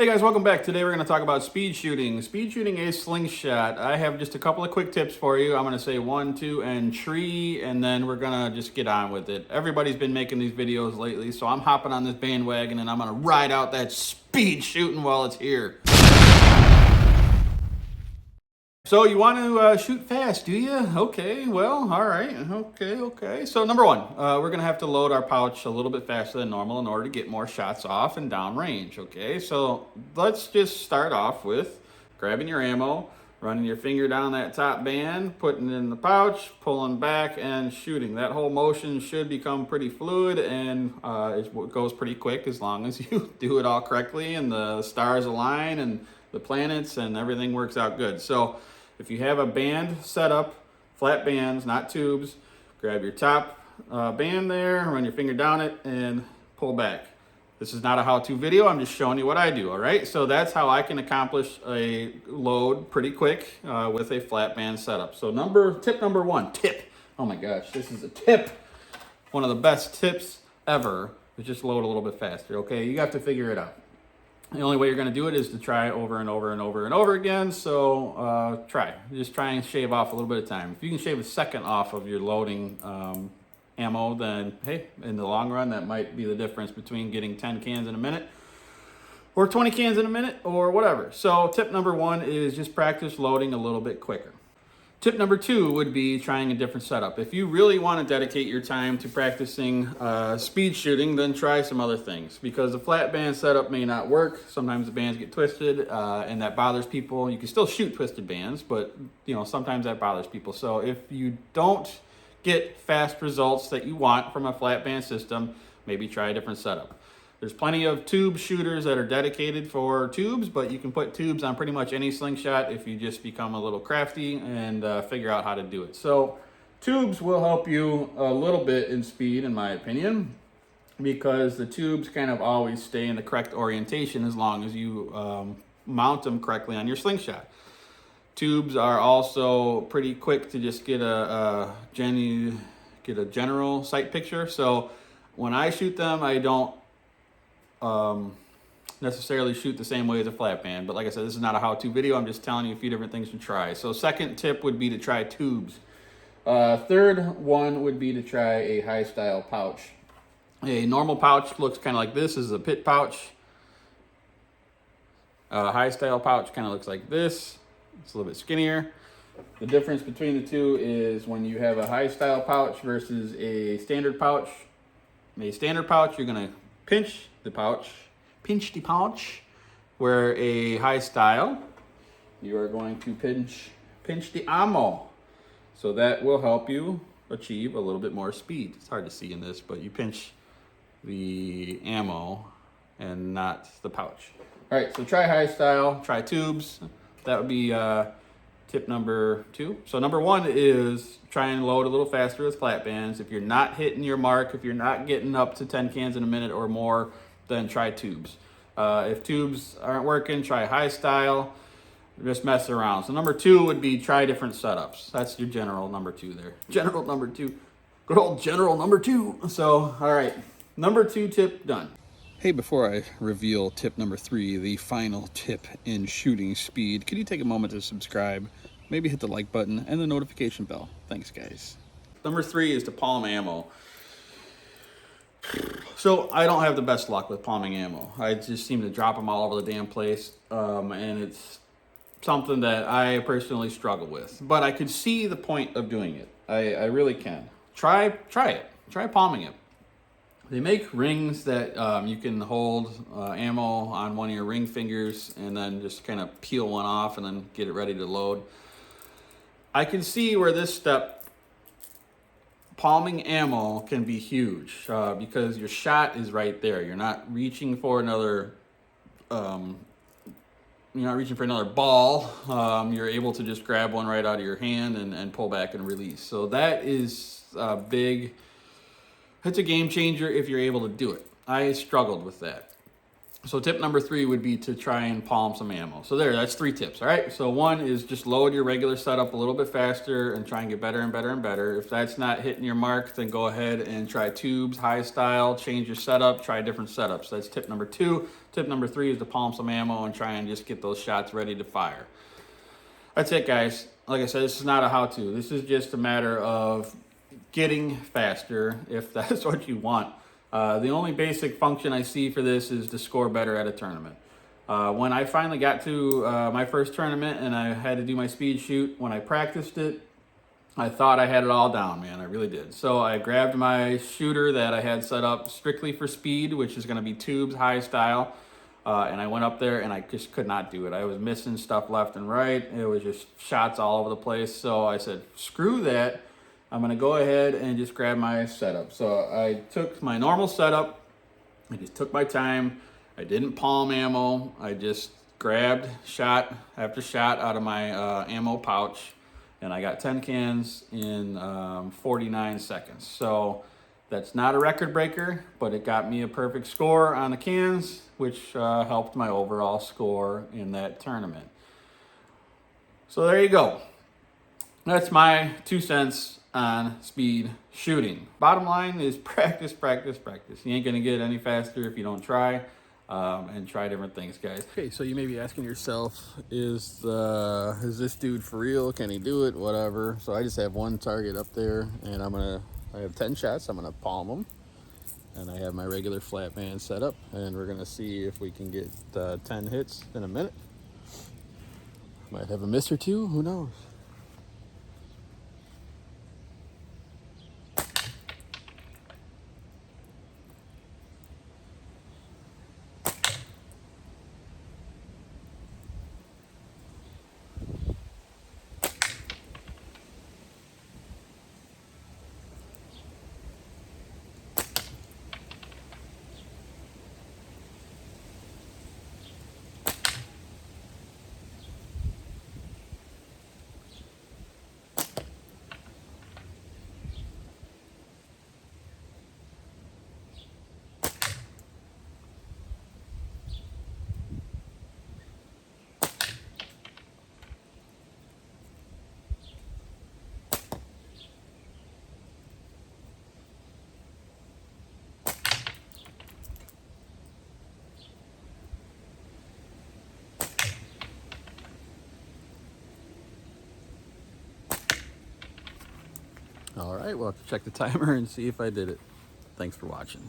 Hey guys, welcome back. Today we're going to talk about speed shooting. Speed shooting a slingshot. I have just a couple of quick tips for you. I'm going to say 1, 2, and 3, and then we're going to just get on with it. Everybody's been making these videos lately, so I'm hopping on this bandwagon and I'm going to ride out that speed shooting while it's here. So you want to shoot fast, do you? Okay, well, all right. Okay. So number one, we're going to have to load our pouch a little bit faster than normal in order to get more shots off and down range, okay? So let's just start off with grabbing your ammo, running your finger down that top band, putting it in the pouch, pulling back, and shooting. That whole motion should become pretty fluid, and it goes pretty quick as long as you do it all correctly and the stars align and the planets and everything works out good. So if you have a band set up, flat bands, not tubes, grab your top band there, run your finger down it, and pull back. This is not a how-to video, I'm just showing you what I do, all right? So that's how I can accomplish a load pretty quick with a flat band setup. So tip number one, oh my gosh, this is a tip. One of the best tips ever is just load a little bit faster, okay? You have to figure it out. The only way you're going to do it is to try over and over again. So just try and shave off a little bit of time. If you can shave a second off of your loading ammo, then hey, in the long run, that might be the difference between getting 10 cans in a minute or 20 cans in a minute or whatever. So tip number one is just practice loading a little bit quicker. Tip number two would be trying a different setup. If you really want to dedicate your time to practicing speed shooting, then try some other things, because the flat band setup may not work. Sometimes the bands get twisted and that bothers people. You can still shoot twisted bands, but sometimes that bothers people. So if you don't get fast results that you want from a flat band system, maybe try a different setup. There's plenty of tube shooters that are dedicated for tubes, but you can put tubes on pretty much any slingshot if you just become a little crafty and figure out how to do it. So tubes will help you a little bit in speed, in my opinion, because the tubes kind of always stay in the correct orientation as long as you mount them correctly on your slingshot. Tubes are also pretty quick to just get a general sight picture. So when I shoot them, I don't necessarily shoot the same way as a flat band, but like I said, this is not a how-to video. I'm just telling you a few different things to try. So second tip would be to try tubes. Third one would be to try a high style pouch. A normal pouch looks kind of like this. This is a pit pouch. A high style pouch kind of looks like this. It's a little bit skinnier. The difference between the two is when you have a high style pouch versus a standard pouch. In a standard pouch, you're going to pinch the pouch, where a high style, you are going to pinch the ammo. So that will help you achieve a little bit more speed. It's hard to see in this, but you pinch the ammo and not the pouch. All right, so try high style, try tubes. That would be tip number two. So number one is try and load a little faster with flat bands. If you're not hitting your mark, if you're not getting up to 10 cans in a minute or more, then try tubes. If tubes aren't working, try high style. Just mess around. So number two would be try different setups. That's your general number two there. General number two. Good old general number two. So, all right. Number two tip done. Hey, before I reveal tip number three, the final tip in shooting speed, could you take a moment to subscribe, maybe hit the like button and the notification bell? Thanks, guys. Number three is to palm ammo. So I don't have the best luck with palming ammo. I just seem to drop them all over the damn place, and it's something that I personally struggle with. But I could see the point of doing it. I really can. Try it. Try palming it. They make rings that you can hold ammo on one of your ring fingers and then just kind of peel one off and then get it ready to load. I can see where this step, palming ammo, can be huge because your shot is right there. You're not reaching for another ball. You're able to just grab one right out of your hand and pull back and release. So that is big. It's a game changer if you're able to do it. I struggled with that. So tip number 3 would be to try and palm some ammo. So that's 3 tips, all right? So one is just load your regular setup a little bit faster and try and get better and better and better. If that's not hitting your mark, then go ahead and try tubes, high style, change your setup, try different setups. That's tip number 2. Tip number 3 is to palm some ammo and try and just get those shots ready to fire. That's it, guys. Like I said, this is not a how-to. This is just a matter of getting faster if that's what you want. The only basic function I see for this is to score better at a tournament. When I finally got to my first tournament and I had to do my speed shoot, when I practiced it, I thought I had it all down, man. I really did. So I grabbed my shooter that I had set up strictly for speed, which is going to be tubes, high style. And I went up there and I just could not do it. I was missing stuff left and right. It was just shots all over the place. So I said, screw that. I'm going to go ahead and just grab my setup. So I took my normal setup. I just took my time. I didn't palm ammo. I just grabbed shot after shot out of my ammo pouch. And I got 10 cans in 49 seconds. So that's not a record breaker, but it got me a perfect score on the cans, which helped my overall score in that tournament. So there you go. That's my 2 cents on speed shooting. Bottom line is practice, practice, practice. You ain't gonna get any faster if you don't try, and try different things, guys. Okay, so you may be asking yourself, is this dude for real? Can he do it? Whatever. So I just have one target up there, and I have 10 shots. I'm gonna palm them, and I have my regular flat band set up, and we're gonna see if we can get 10 hits in a minute. Might have a miss or two. Who knows? All right, we'll have to check the timer and see if I did it. Thanks for watching.